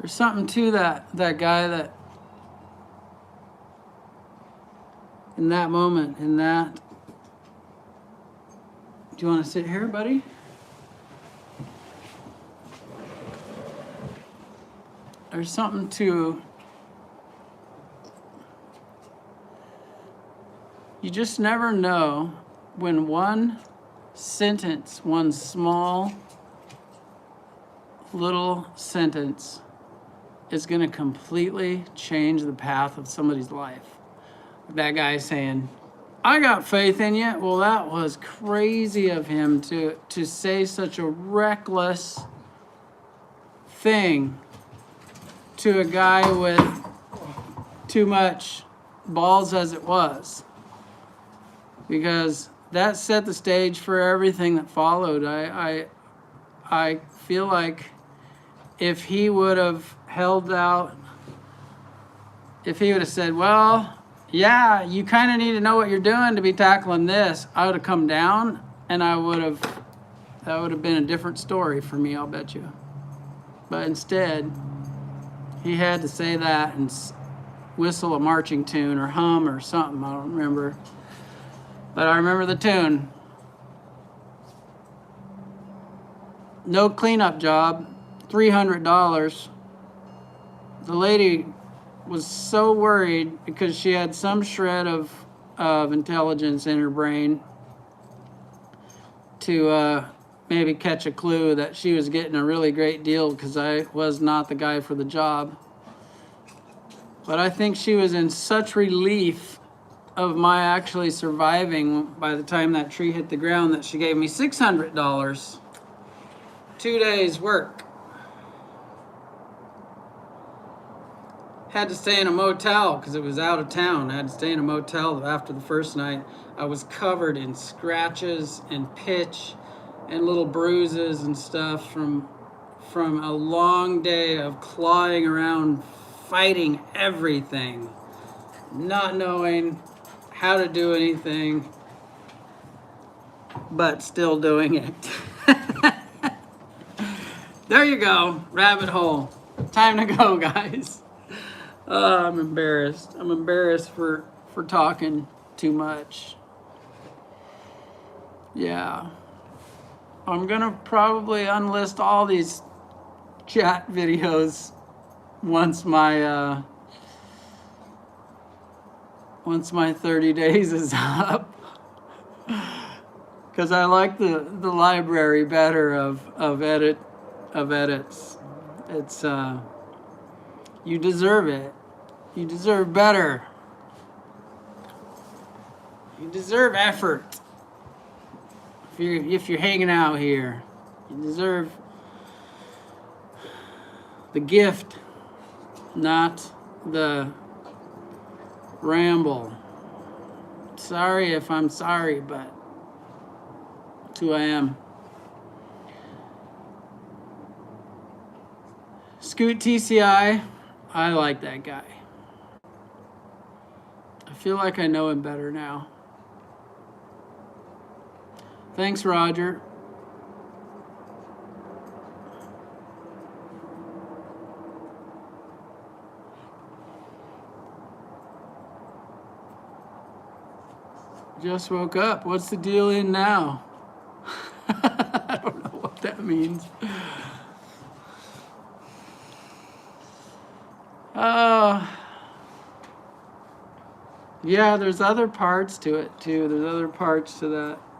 There's something to that guy that in that moment, in that. Do you want to sit here, buddy? There's something to. You just never know when one sentence, one small little sentence is going to completely change the path of somebody's life. That guy saying, I got faith in you. Well, that was crazy of him to say such a reckless thing to a guy with too much balls as it was. Because that set the stage for everything that followed. I feel like if he would have held out, if he would have said, well, yeah, you kind of need to know what you're doing to be tackling this, I would have come down and that would have been a different story for me, I'll bet you. But instead, he had to say that and whistle a marching tune or hum or something, I don't remember. But I remember the tune. No cleanup job, $300. The lady was so worried because she had some shred of intelligence in her brain to maybe catch a clue that she was getting a really great deal because I was not the guy for the job. But I think she was in such relief of my actually surviving by the time that tree hit the ground that she gave me $600. 2 days work. Had to stay in a motel because it was out of town. I had to stay in a motel after the first night. I was covered in scratches and pitch and little bruises and stuff from a long day of clawing around, fighting everything, not knowing how to do anything, but still doing it. There you go, rabbit hole. Time to go, guys. I'm embarrassed. I'm embarrassed for talking too much. Yeah. I'm gonna probably unlist all these chat videos once my 30 days is up, because I like the library better of edits. It's you deserve it. You deserve better. You deserve effort. If you're hanging out here, you deserve the gift, not the ramble. Sorry if I'm sorry, but that's who I am. Scoot TCI, I like that guy. I feel like I know him better now. Thanks, Roger. Just woke up. What's the deal in now? I don't know what that means. Yeah, there's other parts to it too. There's other parts to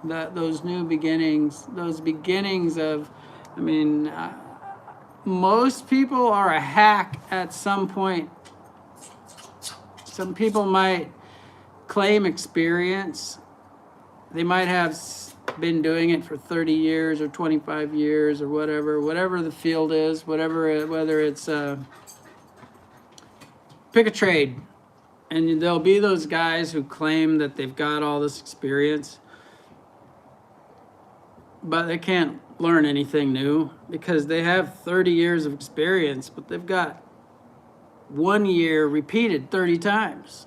that those new beginnings, those beginnings of, I mean, most people are a hack at some point. Some people might claim experience. They might have been doing it for 30 years or 25 years or whatever the field is, whether it's pick a trade. And there'll be those guys who claim that they've got all this experience, but they can't learn anything new because they have 30 years of experience, but they've got 1 year repeated 30 times.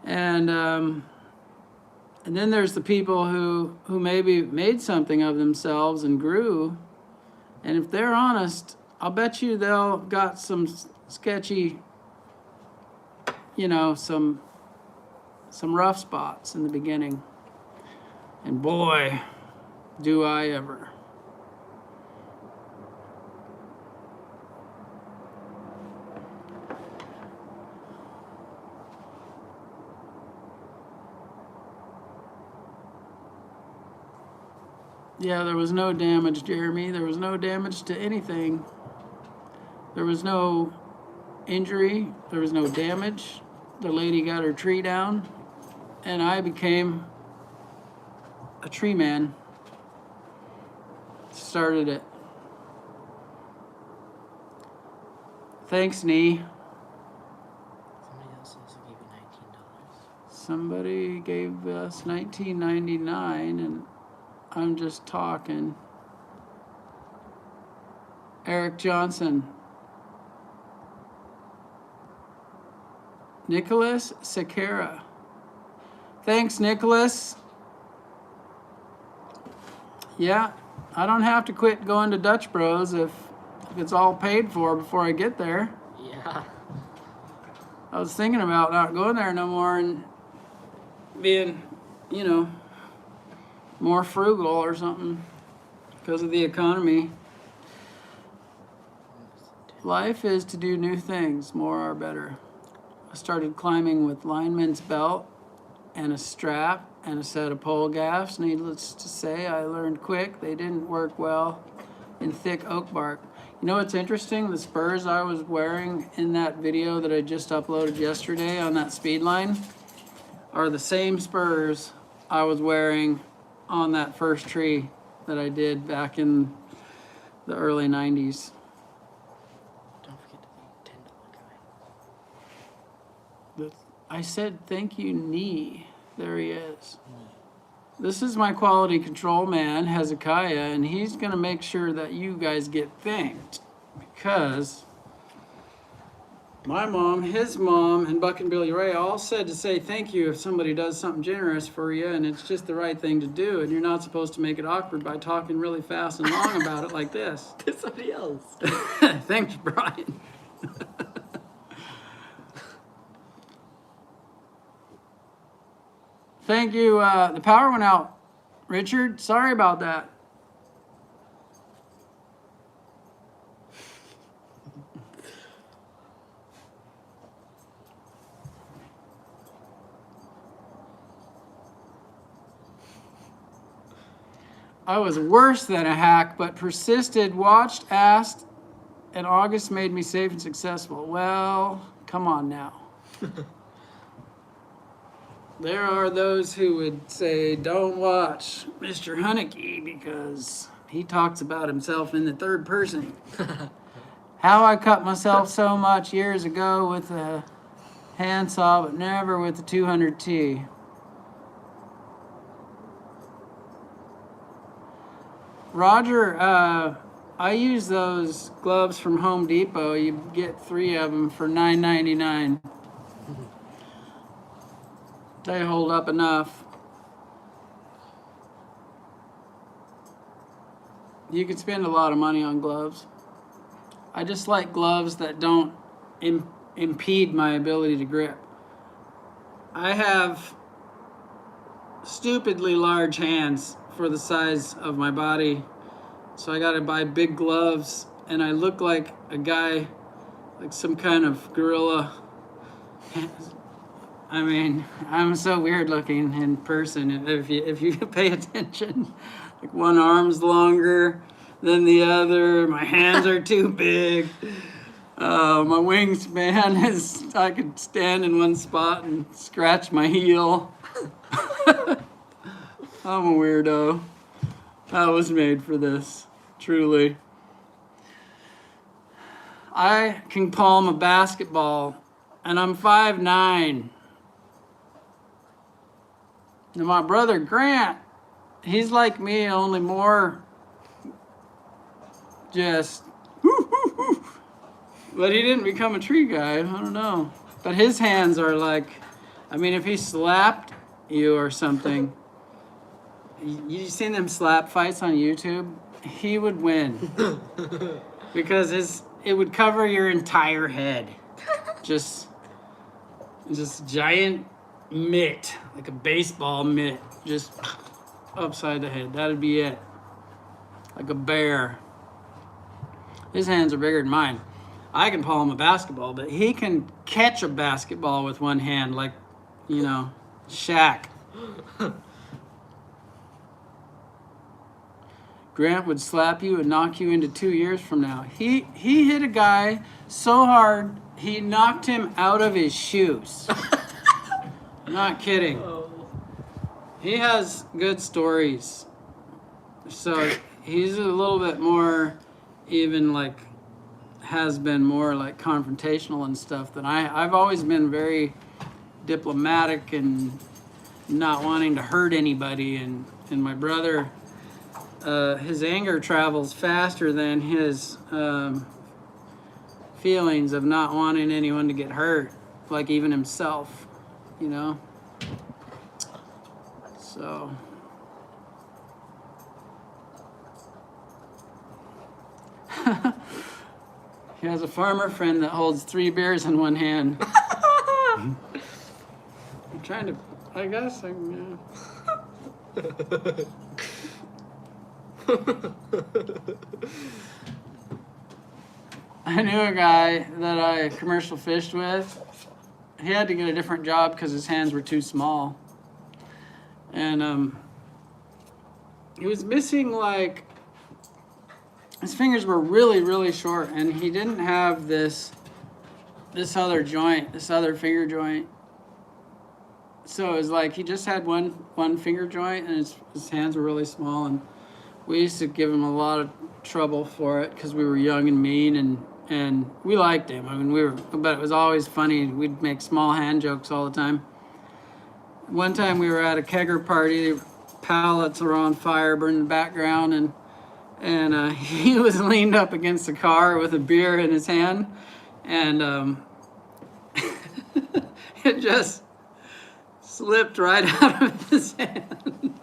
And then there's the people who maybe made something of themselves and grew, and if they're honest, I'll bet you they'll got some sketchy, some rough spots in the beginning. And boy, do I ever. Yeah, there was no damage, Jeremy. There was no damage to anything. There was no injury. There was no damage. The lady got her tree down, and I became a tree man. Started it. Thanks, Nee. Somebody else also gave you $19. Somebody gave us $19.99, and I'm just talking. Eric Johnson. Nicholas Sequeira. Thanks, Nicholas. Yeah, I don't have to quit going to Dutch Bros if it's all paid for before I get there. Yeah. I was thinking about not going there no more and being, more frugal or something because of the economy. Life is to do new things, more are better. I started climbing with lineman's belt and a strap and a set of pole gaffs. Needless to say, I learned quick. They didn't work well in thick oak bark. You know what's interesting? The spurs I was wearing in that video that I just uploaded yesterday on that speed line are the same spurs I was wearing on that first tree that I did back in the early 90s. Don't forget the $10 guy. I said, thank you, knee. There he is. This is my quality control man, Hezekiah, and he's going to make sure that you guys get thanked. Because my mom, his mom, and Buck and Billy Ray all said to say thank you if somebody does something generous for you, and it's just the right thing to do, and you're not supposed to make it awkward by talking really fast and long about it like this. There's somebody else. Thanks, Brian. Thank you. The power went out. Richard, sorry about that. I was worse than a hack, but persisted, watched, asked, and August made me safe and successful. Well, come on now. There are those who would say, don't watch Mr. Hunnicky because he talks about himself in the third person. How I cut myself so much years ago with a handsaw, but never with the 200T. Roger, I use those gloves from Home Depot. You get 3 of them for $9.99. They hold up enough. You can spend a lot of money on gloves. I just like gloves that don't impede my ability to grip. I have stupidly large hands for the size of my body, so I gotta buy big gloves, and I look like a guy, like some kind of gorilla. I mean, I'm so weird looking in person. If you pay attention, like one arm's longer than the other. My hands are too big. My wingspan is, I could stand in one spot and scratch my heel. I'm a weirdo. I was made for this, truly. I can palm a basketball, and I'm 5'9". And my brother Grant, he's like me, only more just, but he didn't become a tree guy, I don't know. But his hands are like, I mean, if he slapped you or something, you seen them slap fights on YouTube? He would win. Because it would cover your entire head. Just giant mitt, like a baseball mitt, just upside the head. That'd be it. Like a bear. His hands are bigger than mine. I can palm a basketball, but he can catch a basketball with one hand, like, you know, Shaq. Grant would slap you and knock you into 2 years from now. He hit a guy so hard, he knocked him out of his shoes. Not kidding. He has good stories. So he's a little bit more, even like, has been more like confrontational and stuff than I've always been very diplomatic and not wanting to hurt anybody. And my brother, his anger travels faster than his feelings of not wanting anyone to get hurt, like even himself, you know? So... He has a farmer friend that holds 3 beers in one hand. I'm trying to, I guess, I knew a guy that I commercial fished with. He had to get a different job because his hands were too small. And he was missing like his fingers were really, really short, and he didn't have this other joint, this other finger joint. So it was like he just had one finger joint, and his hands were really small, and we used to give him a lot of trouble for it because we were young and mean, and we liked him. I mean, but it was always funny. We'd make small hand jokes all the time. One time we were at a kegger party, pallets were on fire, burning the background, and he was leaned up against the car with a beer in his hand, and it just slipped right out of his hand.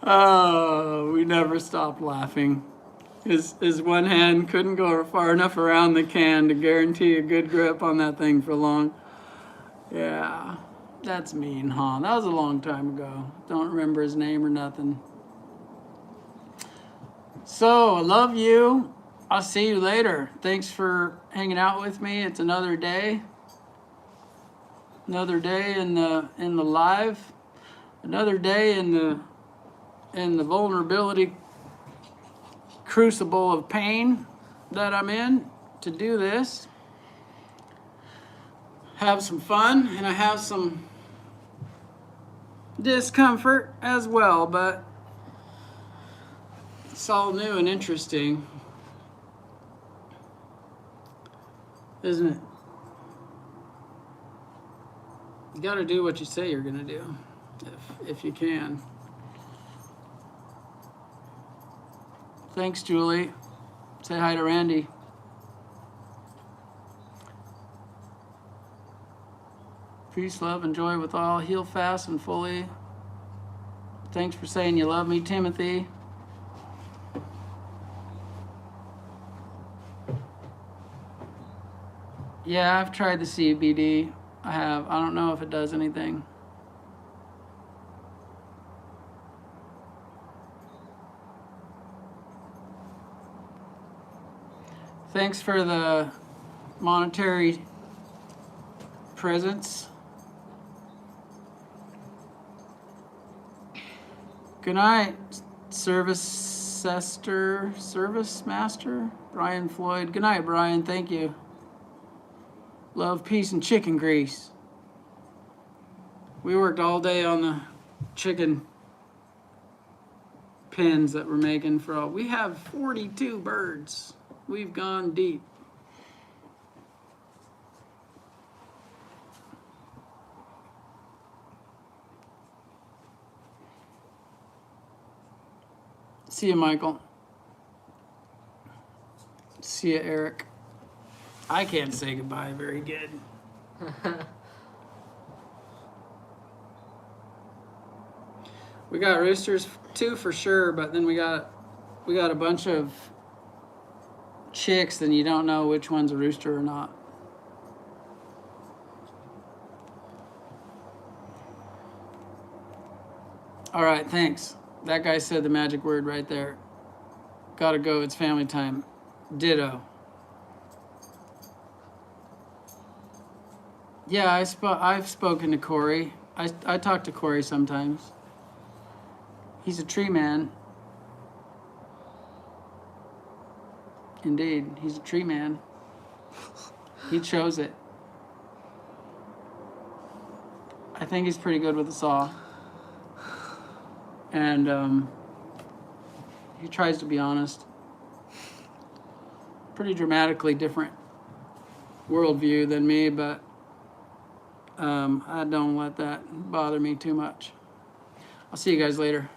Oh, we never stopped laughing. His one hand couldn't go far enough around the can to guarantee a good grip on that thing for long. Yeah, that's mean, huh? That was a long time ago. Don't remember his name or nothing. So, I love you. I'll see you later. Thanks for hanging out with me. It's another day. Another day in the live. Another day in the vulnerability crucible of pain that I'm in to do this. Have some fun, and I have some discomfort as well, but it's all new and interesting, isn't it? You got to do what you say you're gonna do, if you can. Thanks, Julie. Say hi to Randy. Peace, love, and joy with all. Heal fast and fully. Thanks for saying you love me, Timothy. Yeah, I've tried the CBD. I have. I don't know if it does anything. Thanks for the monetary presents. Good night, Service Master, Brian Floyd. Good night, Brian. Thank you. Love, peace, and chicken grease. We worked all day on the chicken pins that we're making for all. We have 42 birds. We've gone deep. See you, Michael. See you, Eric. I can't say goodbye very good. We got roosters too for sure, but then we got a bunch of chicks, then you don't know which one's a rooster or not. All right, thanks. That guy said the magic word right there. Gotta go, it's family time. Ditto. Yeah, I've spoken to Corey. I talk to Corey sometimes. He's a tree man. Indeed, he's a tree man. He chose it. I think he's pretty good with a saw. And he tries to be honest. Pretty dramatically different worldview than me, but I don't let that bother me too much. I'll see you guys later.